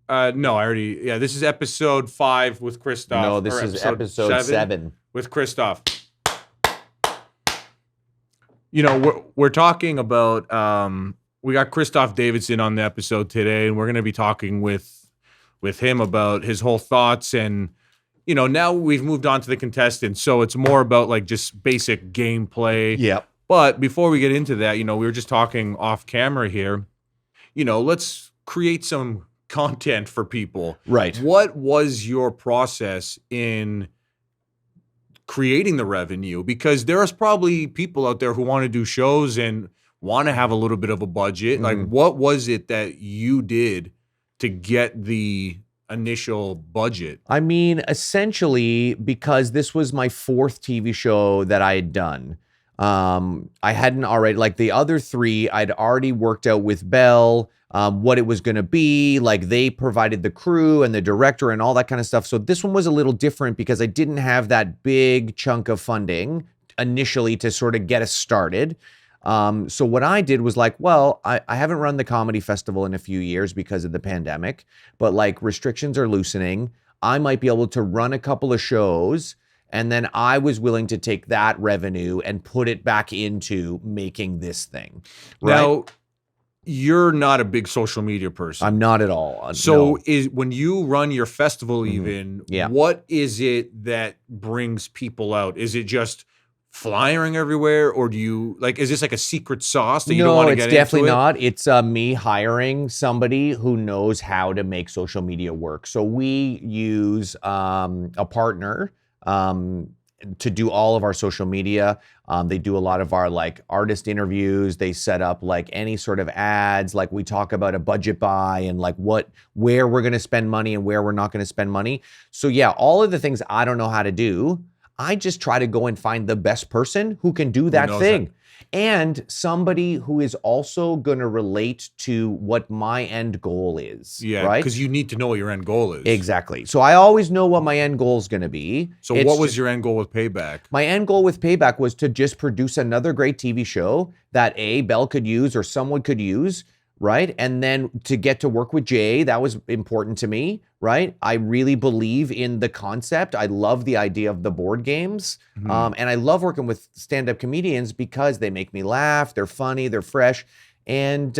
No, I already. Yeah, this is episode 5 with Christoph. No, this is episode 7 with Christoph. You know, we're talking about. We got Christoph Davidson on the episode today, and we're going to be talking with him about his whole thoughts. And now we've moved on to the contestants, so it's more about like just basic gameplay. Yep. But before we get into that, we were just talking off camera here. Let's create some content for people. Right. What was your process in creating the revenue? Because there's probably people out there who want to do shows and want to have a little bit of a budget. Like, what was it that you did to get the initial budget? I mean, essentially, because this was my 4th TV show that I had done. I hadn't already, like the other 3, I'd already worked out with Bell, what it was going to be. Like, they provided the crew and the director and all that kind of stuff. So this one was a little different because I didn't have that big chunk of funding initially to sort of get us started. So what I did was like, well, I haven't run the comedy festival in a few years because of the pandemic, but like restrictions are loosening. I might be able to run a couple of shows, and then I was willing to take that revenue and put it back into making this thing. Right? Now, you're not a big social media person. I'm not at all. So no. when you run your festival what is it that brings people out? Is it just flyering everywhere, or do you is this like a secret sauce that you don't want to get into? No, it's definitely not. It's me hiring somebody who knows how to make social media work. So we use a partner to do all of our social media. They do a lot of our like artist interviews. They set up like any sort of ads. Like we talk about a budget buy and like where we're going to spend money and where we're not going to spend money. So yeah, all of the things I don't know how to do, I just try to go and find the best person who can do that thing. And somebody who is also going to relate to what my end goal is. Yeah, right? Because you need to know what your end goal is. Exactly. So I always know what my end goal is going to be. So what was your end goal with PayBack? My end goal with PayBack was to just produce another great TV show that Bell could use or someone could use, right? And then to get to work with Jay, that was important to me, right? I really believe in the concept. I love the idea of the board games. And I love working with stand-up comedians because they make me laugh. They're funny, they're fresh. And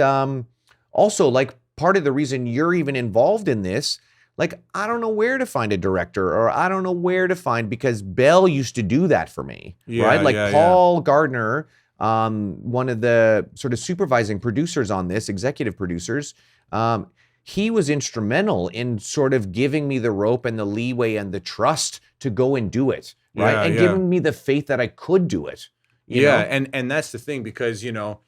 also, like, part of the reason you're even involved in this, like, I don't know where to find a director, or I don't know where to find, because Bell used to do that for me, right? Like Paul Gardner, one of the sort of supervising producers on this, executive producers, he was instrumental in sort of giving me the rope and the leeway and the trust to go and do it, right? And giving me the faith that I could do it. You know? And that's the thing, because, you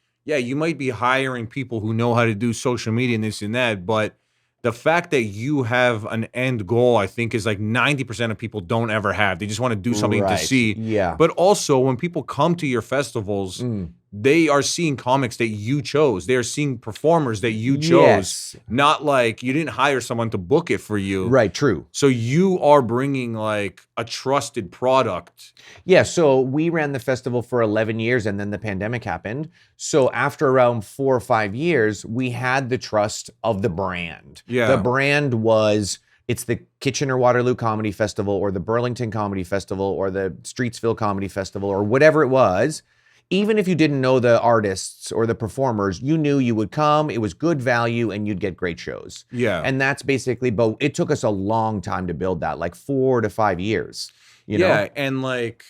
might be hiring people who know how to do social media and this and that, but the fact that you have an end goal, I think, is like 90% of people don't ever have. They just want to do something to see. Yeah. But also, when people come to your festivals, they are seeing comics that you chose. They are seeing performers that you chose. Yes. Not like you didn't hire someone to book it for you. Right, true. So you are bringing like a trusted product. Yeah, so we ran the festival for 11 years and then the pandemic happened. So after around 4 or 5 years, we had the trust of the brand. Yeah. The brand was, it's the Kitchener-Waterloo Comedy Festival or the Burlington Comedy Festival or the Streetsville Comedy Festival or whatever it was. Even if you didn't know the artists or the performers, you knew you would come, it was good value, and you'd get great shows. Yeah. And that's basically, but it took us a long time to build that, like 4 to 5 years. You know? And like,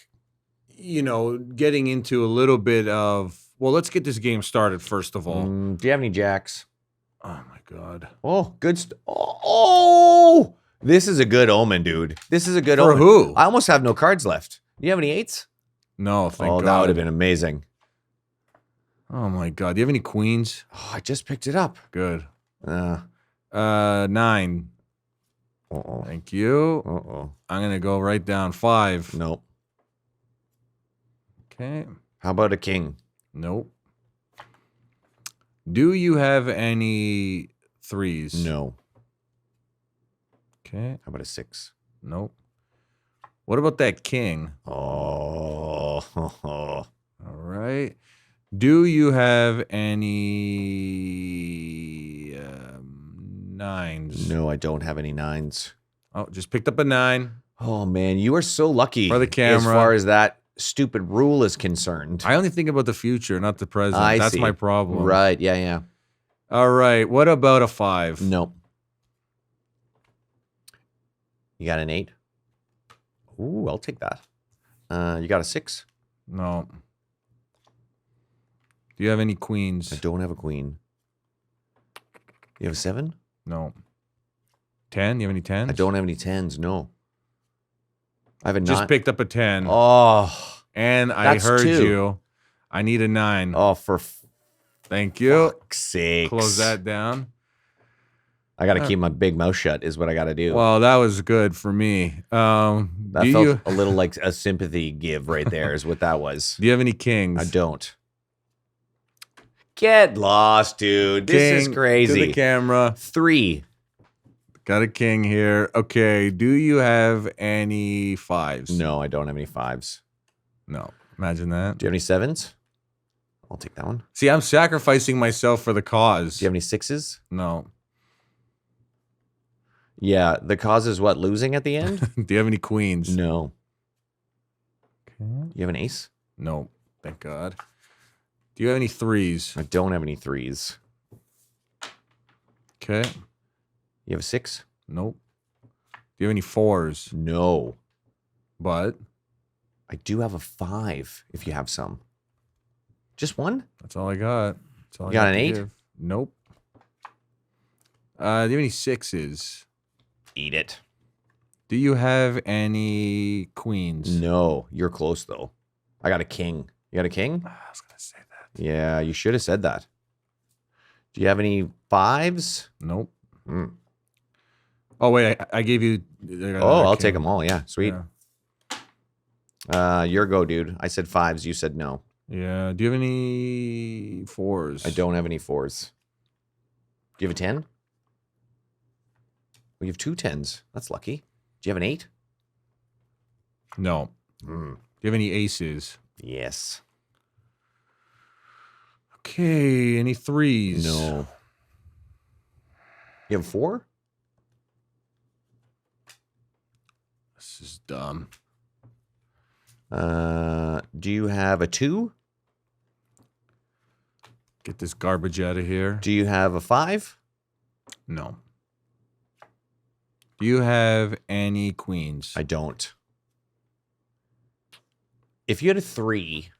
getting into a little bit of, well, let's get this game started first of all. Do you have any jacks? Oh my God. Oh, good. Oh, this is a good omen, dude. This is a good omen. For who? I almost have no cards left. Do you have any 8s? No, thank God. That would have been amazing. Oh my God. Do you have any queens? Oh, I just picked it up. Good. 9. Uh-oh. Thank you. Uh-oh. I'm going to go right down 5. Nope. Okay. How about a king? Nope. Do you have any 3s? No. Okay. How about a 6? Nope. What about that king? Oh. All right. Do you have any nines? No, I don't have any nines. Oh, just picked up a 9. Oh, man, you are so lucky For the camera. as far as that stupid rule is concerned. I only think about the future, not the present. I That's see. my problem. Right, yeah. All right. What about a 5? Nope. You got an 8? Ooh, I'll take that. You got a 6? No. Do you have any queens? I don't have a queen. You have a 7? No. 10? You have any 10s? I don't have any 10s, no. I have a 9. Just picked up a 10. Oh. And I That's heard 2. you. I need a 9. Oh, for Thank you. fuck's sakes. Close that down. I got to keep my big mouth shut is what I got to do. Well, that was good for me. That felt a little like a sympathy give right there is what that was. Do you have any kings? I don't. Get lost, dude. This is King crazy. To the camera. 3. Got a king here. Okay. Do you have any 5s? No, I don't have any 5s. No. Imagine that. Do you have any 7s? I'll take that one. See, I'm sacrificing myself for the cause. Do you have any 6s? No. Yeah, the cause is what? Losing at the end? Do you have any queens? No. Okay. You have an ace? No. Thank God. Do you have any 3s? I don't have any 3s. Okay. You have a 6? Nope. Do you have any 4s? No. But I do have a 5 if you have some. Just one? that's all I got. That's all You I got an to 8? give. Nope. Do you have any 6s? Eat it. Do you have any queens? No. You're close, though. I got a king. You got a king? I was going to say that. Yeah, you should have said that. Do you have any 5s? Nope. Mm. Oh, wait. I gave you. Oh, I'll take them all. Yeah, sweet. Yeah. Your go, dude. I said 5s. You said no. Yeah. Do you have any 4s? I don't have any 4s. Do you have a 10? Well, you have 2 10s. That's lucky. Do you have an 8? No. Mm. Do you have any aces? Yes. Okay. Any 3s? No. You have a 4? This is dumb. Do you have a 2? Get this garbage out of here. Do you have a 5? No. Do you have any queens? I don't. If you had a 3,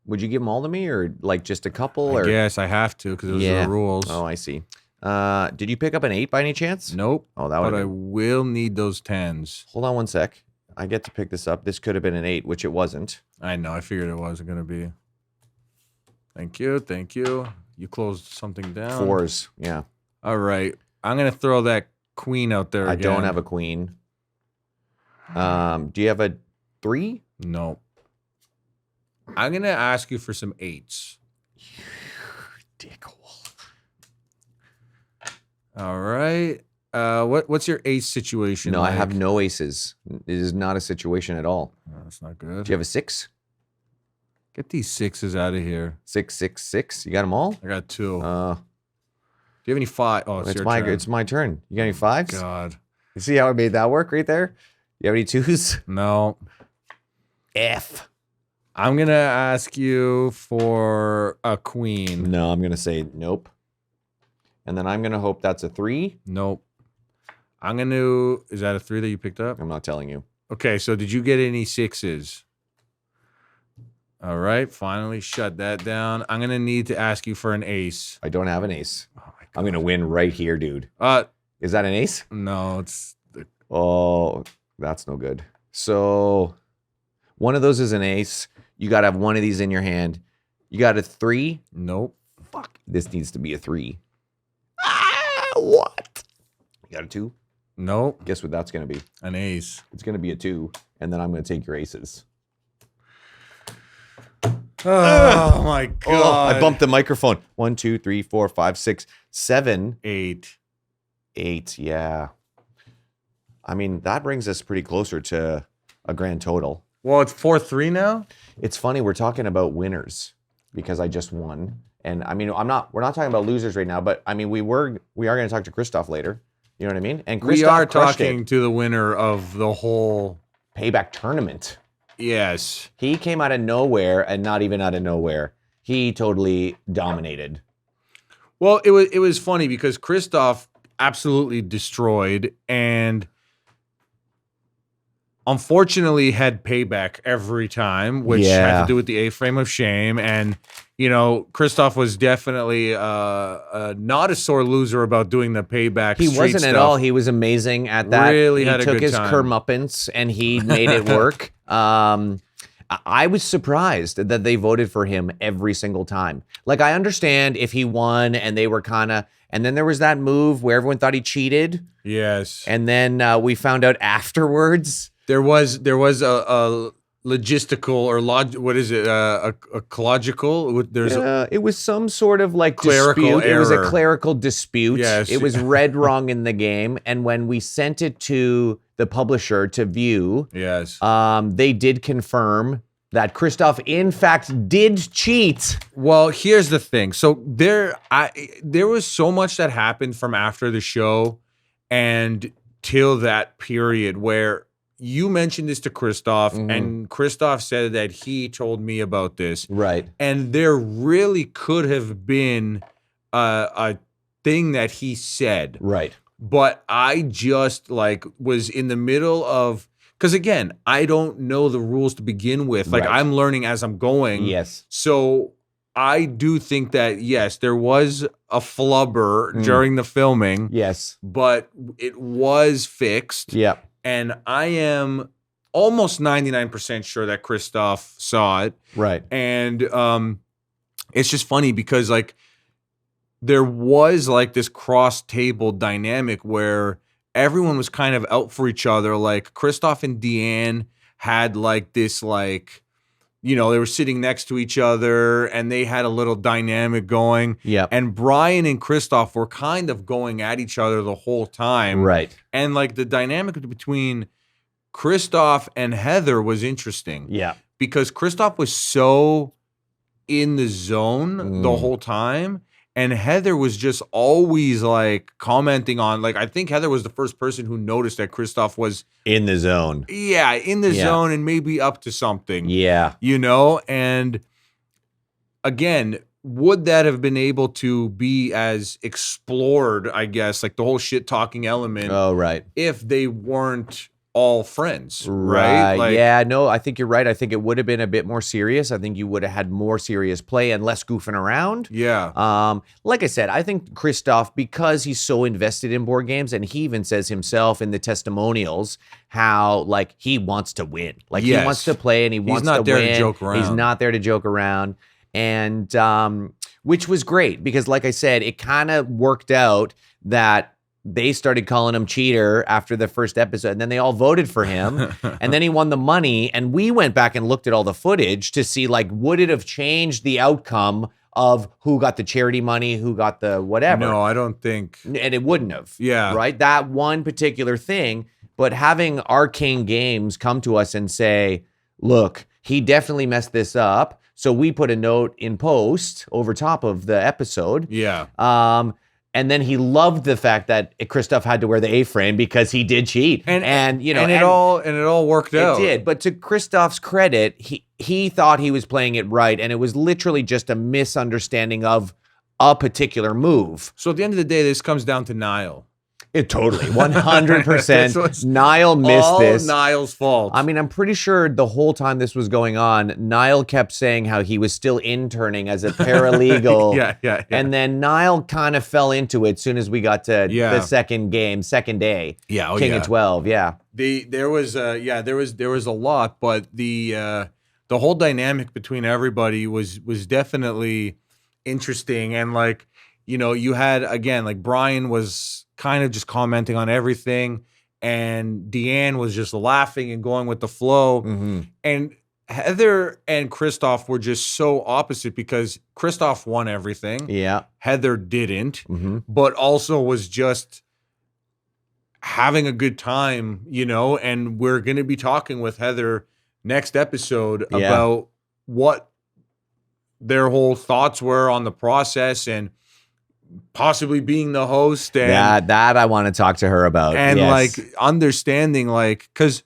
would you give them all to me or like just a couple? I guess I have to because those are the rules. Oh, I see. Did you pick up an 8 by any chance? Nope. Oh, that would But I have will need those 10s. Hold on one sec. I get to pick this up. This could have been an 8, which it wasn't. I know. I figured it wasn't going to be. Thank you. Thank you. You closed something down. 4s. Yeah. All right. I'm going to throw that queen out there I again. don't have a queen. Do you have a 3? No. I'm going to ask you for some 8s. Dickhole. All right. What's your ace situation? No, like? I have no aces. It is not a situation at all. Oh, that's not good. Do you have a 6? Get these 6s out of here. 6, 6, 6. You got them all? I got 2. Do Uh, you have any 5? Oh, it's your my turn. it's my turn. You got any 5s? God. You see how I made that work right there? You have any 2s? No. F. I'm going to ask you for a queen. No, I'm gonna say nope. And then I'm gonna hope that's a 3. Nope. I'm going to... Is that a 3 that you picked up? I'm not telling you. Okay, so did you get any 6s? All right, finally shut that down. I'm going to need to ask you for an ace. I don't have an ace. Oh my God. I'm gonna win right here, dude. Is that an ace? No, it's... Oh, that's no good. So one of those is an ace. You gotta have one of these in your hand. You got a 3? Nope. Fuck. This needs to be a 3. What? You got a 2? Nope. Guess what that's gonna be? An ace. It's gonna be a 2, and then I'm gonna take your aces. Oh my God. Oh, I bumped the microphone. 1, 2, 3, 4, 5, 6, 7, 8. 8. Yeah. I mean, that brings us pretty closer to a grand total. Well, it's 4-3 now? It's funny, we're talking about winners because I just won. And I mean, we're not talking about losers right now, but I mean, we are going to talk to Christoph later. You know what I mean? And Christoph We are crushed talking to the winner of the whole PayBack tournament. Yes. He came out of nowhere, and not even out of nowhere. He totally dominated. Well, it was funny because Christoph absolutely destroyed, and unfortunately had payback every time, which had to do with the A-frame of shame. And, you know, Christoph was definitely not a sore loser about doing the payback. He wasn't stuff. at all. He was amazing at that. Really he had a took good his time. Kermuppance and he made it work. I was surprised that they voted for him every single time. Like, I understand if he won and they were kind of, and then there was that move where everyone thought he cheated. Yes. And then we found out afterwards. There was a logistical or what is it? Ecological? There's it was some sort of like clerical dispute. error. It was a clerical dispute. Yes. It was read wrong in the game. And when we sent it to the publisher to view, yes, they did confirm that Christoph, in fact, did cheat. Well, here's the thing. So there was so much that happened from after the show and till that period where you mentioned this to Christoph, and Christoph said that he told me about this. Right. And there really could have been a thing that he said. Right. But I just was in the middle of, because again, I don't know the rules to begin with. Like, Right. I'm learning as I'm going. Yes. So I do think that, yes, there was a flubber during the filming. Yes. But it was fixed. Yeah. And I am almost 99% sure that Christoph saw it. Right. And it's just funny because there was this cross table dynamic where everyone was kind of out for each other. Like Christoph and Deanne had this they were sitting next to each other and they had a little dynamic going. Yeah. And Brian and Christoph were kind of going at each other the whole time. Right. And the dynamic between Christoph and Heather was interesting. Yeah. Because Christoph was so in the zone the whole time. And Heather was just always commenting on, I think Heather was the first person who noticed that Christoph was in the zone. Yeah, in the zone and maybe up to something. Yeah. And again, would that have been able to be as explored, I guess, the whole shit talking element? Oh, right. If they weren't all friends, right? Yeah, no, I think you're right. I think it would have been a bit more serious. I think you would have had more serious play and less goofing around. Yeah. Like I said, I think Christoph, because he's so invested in board games, and he even says himself in the testimonials how he wants to win. He wants to play and he wants to win. He's not there to joke around. He's not there to joke around. And which was great because, like I said, it kind of worked out that they started calling him cheater after the first episode, and then they all voted for him, and then he won the money, and we went back and looked at all the footage to see, would it have changed the outcome of who got the charity money, who got the whatever? No, I don't think. And it wouldn't have. Yeah. Right? That one particular thing, but having Arcane Games come to us and say, look, he definitely messed this up, so we put a note in post over top of the episode. Yeah. And then he loved the fact that Christoph had to wear the A-frame because he did cheat, and it all worked out. It did, but to Christoph's credit, he thought he was playing it right, and it was literally just a misunderstanding of a particular move. So at the end of the day, this comes down to Niall. It totally, 100%. Niall missed this. All Niall's fault. I mean, I'm pretty sure the whole time this was going on, Niall kept saying how he was still interning as a paralegal. Yeah. And then Niall kind of fell into it as soon as we got to the second day. Yeah, King of 12. Yeah. There was a lot, but the whole dynamic between everybody was definitely interesting. And you had, again, Brian was kind of just commenting on everything, and Deanne was just laughing and going with the flow. And Heather and Christoph were just so opposite because Christoph won everything. Yeah. Heather didn't, but also was just having a good time, and we're going to be talking with Heather next episode about what their whole thoughts were on the process and possibly being the host. And that I want to talk to her about. and Yes. like understanding, like, because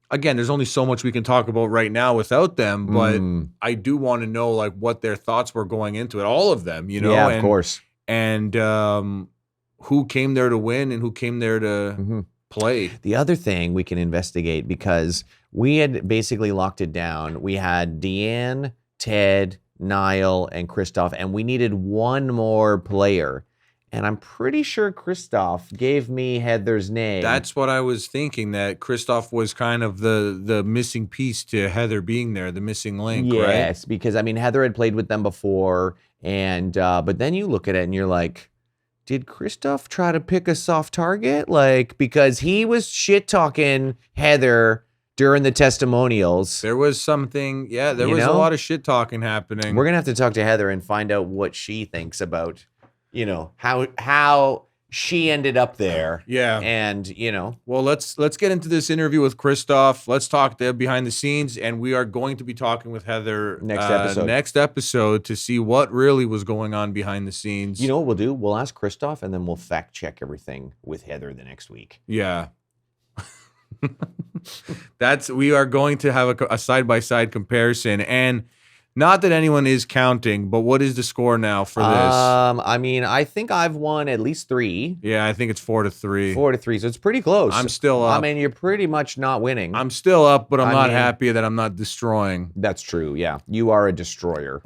again, there's only so much we can talk about right now without them, but I do want to know like what their thoughts were going into it, all of them, Yeah, of course. And who came there to win and who came there to play. The other thing we can investigate, because we had basically locked it down. We had Deanne, Ted, Niall, and Christoph, and we needed one more player. And I'm pretty sure Christoph gave me Heather's name. That's what I was thinking, that Christoph was kind of the missing piece to Heather being there, the missing link, right? Yes, because I mean, Heather had played with them before, and but then you look at it and you're like, did Christoph try to pick a soft target? Like, because he was shit talking Heather during the testimonials. There was something, there was a lot of shit talking happening. We're gonna have to talk to Heather and find out what she thinks about, how she ended up there. Yeah. And, Well, let's get into this interview with Christoph. Let's talk behind the scenes, and we are going to be talking with Heather next episode to see what really was going on behind the scenes. You know what we'll do? We'll ask Christoph, and then we'll fact check everything with Heather the next week. Yeah. We are going to have a side-by-side comparison, and not that anyone is counting, but what is the score now for this? I mean, I think I've won at least 3. Yeah, I think it's 4-3. 4-3, so it's pretty close. I'm still up. I mean, you're pretty much not winning. I'm still up, but I'm not happy that I'm not destroying. That's true, yeah. You are a destroyer.